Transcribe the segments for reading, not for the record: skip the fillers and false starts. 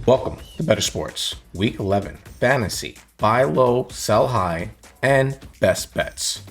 Welcome to Better Sports, Week 11, Fantasy, Buy Low, Sell High, and Best Bets.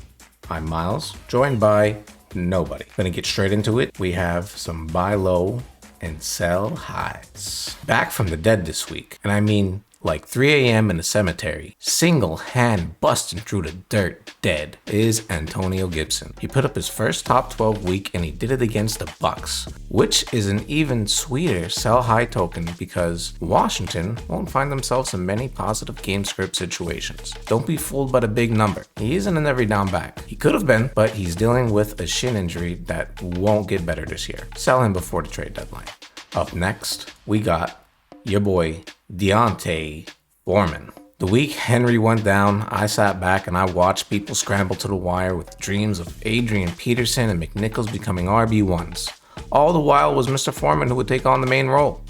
I'm Miles, joined by nobody. Gonna get straight into it. We have some Buy Low and Sell Highs. Back from the dead this week, and I mean like 3 a.m. in the cemetery, single hand busting through the dirt dead, is Antonio Gibson. He put up his first top 12 week and he did it against the Bucks, which is an even sweeter sell high token because Washington won't find themselves in many positive game script situations. Don't be fooled by the big number. He isn't an every down back. He could have been, but he's dealing with a shin injury that won't get better this year. Sell him before the trade deadline. Up next, we got your boy Deontay Foreman. The week Henry went down, I sat back and I watched people scramble to the wire with dreams of Adrian Peterson and McNichols becoming RB1s. All the while was Mr. Foreman who would take on the main role.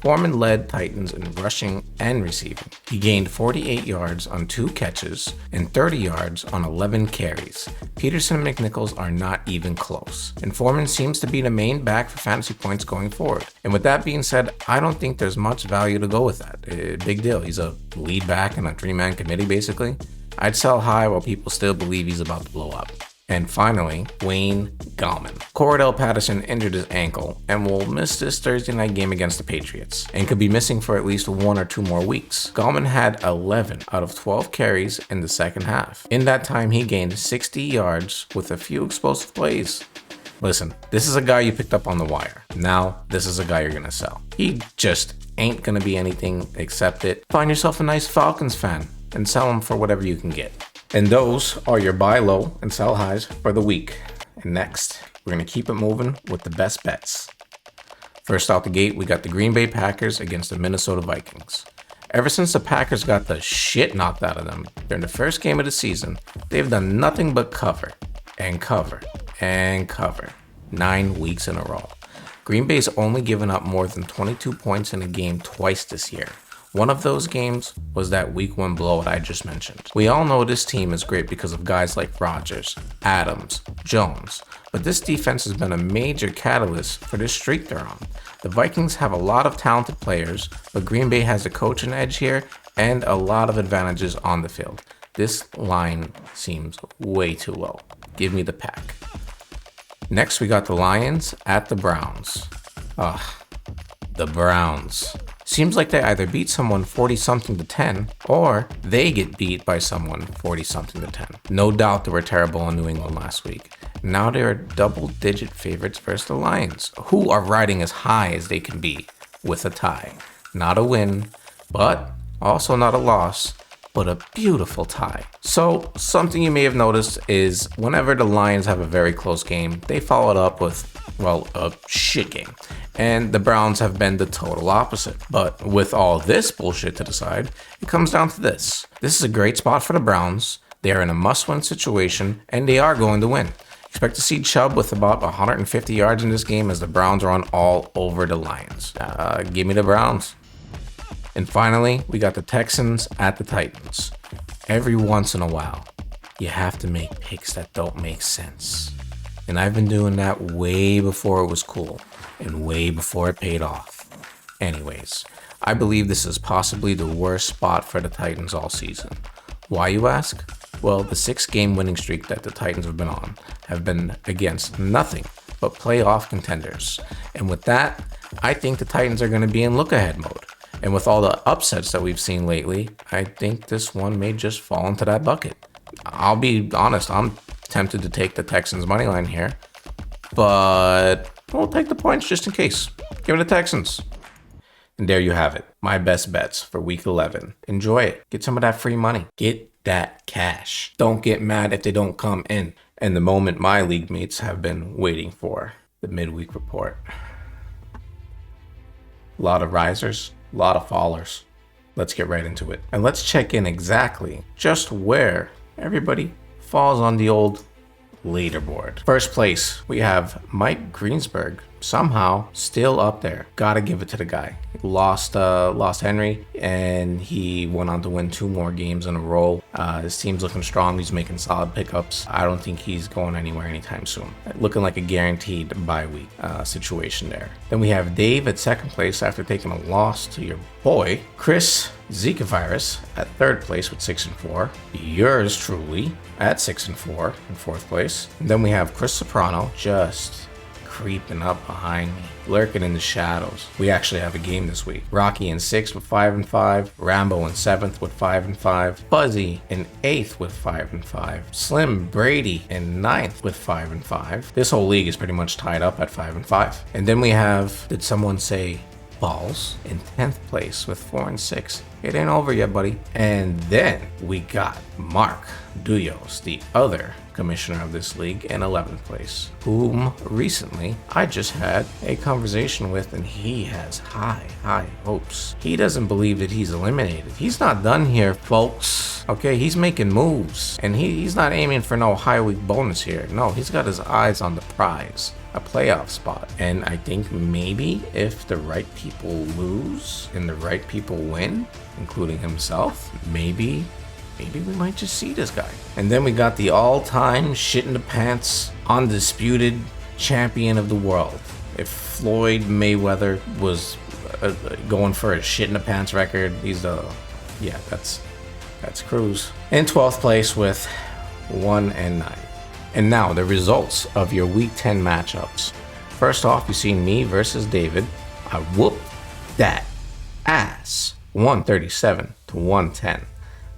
Foreman led Titans in rushing and receiving. He gained 48 yards on 2 catches and 30 yards on 11 carries. Peterson and McNichols are not even close, and Foreman seems to be the main back for fantasy points going forward. And with that being said, I don't think there's much value to go with that. Big deal. He's a lead back in a 3-man committee basically. I'd sell high while people still believe he's about to blow up. And finally, Wayne Gallman. Cordell Patterson injured his ankle and will miss this Thursday night game against the Patriots and could be missing for at least 1 or 2 more weeks. Gallman had 11 out of 12 carries in the second half. In that time, he gained 60 yards with a few explosive plays. Listen, this is a guy you picked up on the wire. Now, this is a guy you're gonna sell. He just ain't gonna be anything except it. Find yourself a nice Falcons fan and sell him for whatever you can get. And those are your buy low and sell highs for the week. And next, we're going to keep it moving with the best bets. First out the gate, we got the Green Bay Packers against the Minnesota Vikings. Ever since the Packers got the shit knocked out of them during the first game of the season, they've done nothing but cover and cover and cover 9 weeks in a row. Green Bay's only given up more than 22 points in a game twice this year. One of those games was that week 1 blowout I just mentioned. We all know this team is great because of guys like Rodgers, Adams, Jones, but this defense has been a major catalyst for this streak they're on. The Vikings have a lot of talented players, but Green Bay has a coaching edge here and a lot of advantages on the field. This line seems way too low. Give me the pack. Next, we got the Lions at the Browns. The Browns. Seems like they either beat someone 40-something to 10, or they get beat by someone 40-something to 10. No doubt they were terrible in New England last week. Now they are double-digit favorites versus the Lions, who are riding as high as they can be with a tie. Not a win, but also not a loss, but a beautiful tie. So something you may have noticed is whenever the Lions have a very close game, they follow it up with, well, a shit game. And the Browns have been the total opposite. But with all this bullshit to the side, it comes down to this. This is a great spot for the Browns. They are in a must-win situation, and they are going to win. Expect to see Chubb with about 150 yards in this game as the Browns run all over the Lions. Give me the Browns. And finally, we got the Texans at the Titans. Every once in a while, you have to make picks that don't make sense. And I've been doing that way before it was cool and way before it paid off. Anyways, I believe this is possibly the worst spot for the Titans all season. Why, you ask? Well, the 6-game winning streak that the Titans have been on have been against nothing but playoff contenders. And with that, I think the Titans are going to be in look-ahead mode. And with all the upsets that we've seen lately, I think this one may just fall into that bucket. I'll be honest, I'm tempted to take the Texans money line here, but we'll take the points just in case. Give it the Texans. And there you have it, my best bets for week 11. Enjoy it. Get some of that free money. Get that cash. Don't get mad if they don't come in. And the moment my league mates have been waiting for, the midweek report. A lot of risers, a lot of fallers. Let's get right into it. And let's check in exactly just where everybody falls on the old leaderboard. First place, we have Mike Greensberg somehow still up there. Gotta give it to the guy. Lost Henry, and he went on to win 2 more games in a row. His team's looking strong. He's making solid pickups. I don't think he's going anywhere anytime soon. Looking like a guaranteed bye week situation there. Then we have Dave at second place after taking a loss to your boy Chris Zika Virus at third place with 6-4. Yours truly at 6-4 in fourth place. And then we have Chris Soprano just creeping up behind me, lurking in the shadows. We actually have a game this week. Rocky in 6th with 5-5, Rambo in 7th with 5-5, Fuzzy in 8th with 5-5, Slim Brady in 9th with 5-5. This whole league is pretty much tied up at 5-5. And then we have, did someone say Balls in 10th place with 4-6. It ain't over yet, buddy. And then we got Mark Duyos, the other commissioner of this league, in 11th place, whom recently I just had a conversation with, and he has high hopes. He doesn't believe that he's eliminated. He's not done here, folks. Okay, he's making moves, and he's not aiming for no high week bonus here. No, he's got his eyes on the prize, a playoff spot. And I think maybe if the right people lose and the right people win, including himself, maybe we might just see this guy. And then we got the all-time shit in the pants, undisputed champion of the world. If Floyd Mayweather was going for a shit in the pants record, he's that's Cruz. In 12th place with 1-9. And now the results of your week 10 matchups. First off, you see me versus David. I whooped that ass, 137-110.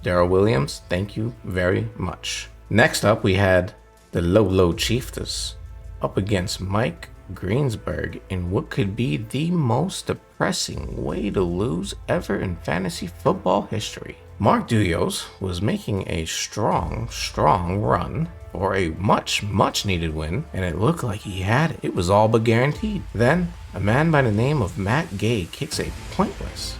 Daryl Williams, thank you very much. Next up, we had the Low Chieftas up against Mike Greensburg in what could be the most depressing way to lose ever in fantasy football history. Mark Duyos was making a strong run for a much needed win, and it looked like he had it. It was all but guaranteed. Then, a man by the name of Matt Gay kicks a pointless,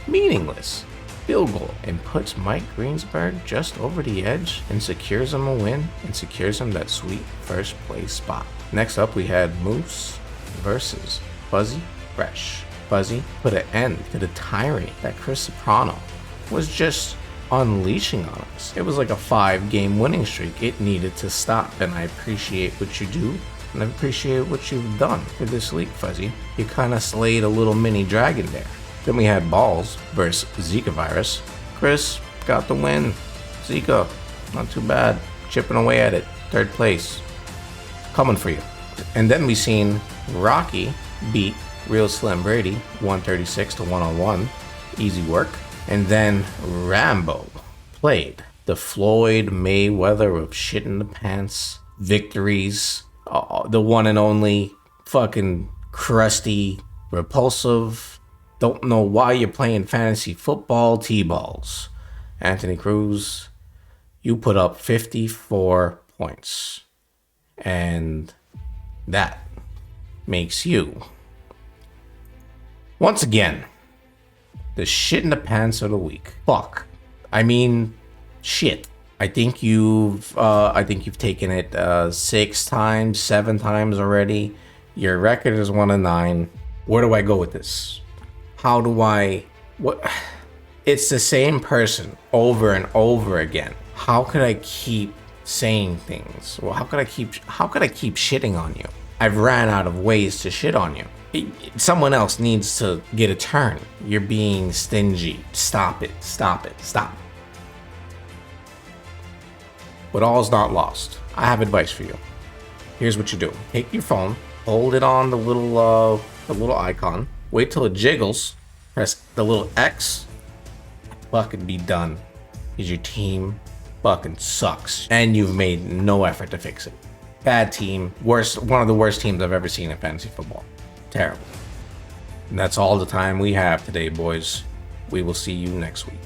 meaningless field goal and puts Mike Greensburg just over the edge and secures him a win and secures him that sweet first place spot. Next up, we had Moose versus Fuzzy Fresh. Fuzzy put an end to the tyranny that Chris Soprano was just unleashing on us. It was like a 5-game winning streak. It needed to stop, and I appreciate what you do, and I appreciate what you've done for this league, Fuzzy. You kind of slayed a little mini dragon there. Then we had Balls versus Zika Virus. Chris got the win. Zika, not too bad. Chipping away at it. Third place. Coming for you. And then we seen Rocky beat Real Slim Brady 136-101. Easy work. And then Rambo played the Floyd Mayweather of shit in the pants victories. The one and only fucking crusty, repulsive, don't know why you're playing fantasy football T-balls. Anthony Cruz, you put up 54 points. And that makes you, once again, the shit in the pants of the week. Fuck. I mean, shit. I think you've taken it 6 times, 7 times already. Your record is 1-9. Where do I go with this? How do I, what? It's the same person over and over again. How could I keep saying things? Well, how could I keep shitting on you? I've ran out of ways to shit on you. Someone else needs to get a turn. You're being stingy. Stop it. But all's not lost. I have advice for you. Here's what you do. Take your phone, hold it on the little icon, wait till it jiggles, press the little X, fucking be done. Because your team fucking sucks. And you've made no effort to fix it. Bad team. Worst, one of the worst teams I've ever seen in fantasy football. Terrible. And that's all the time we have today, boys. We will see you next week.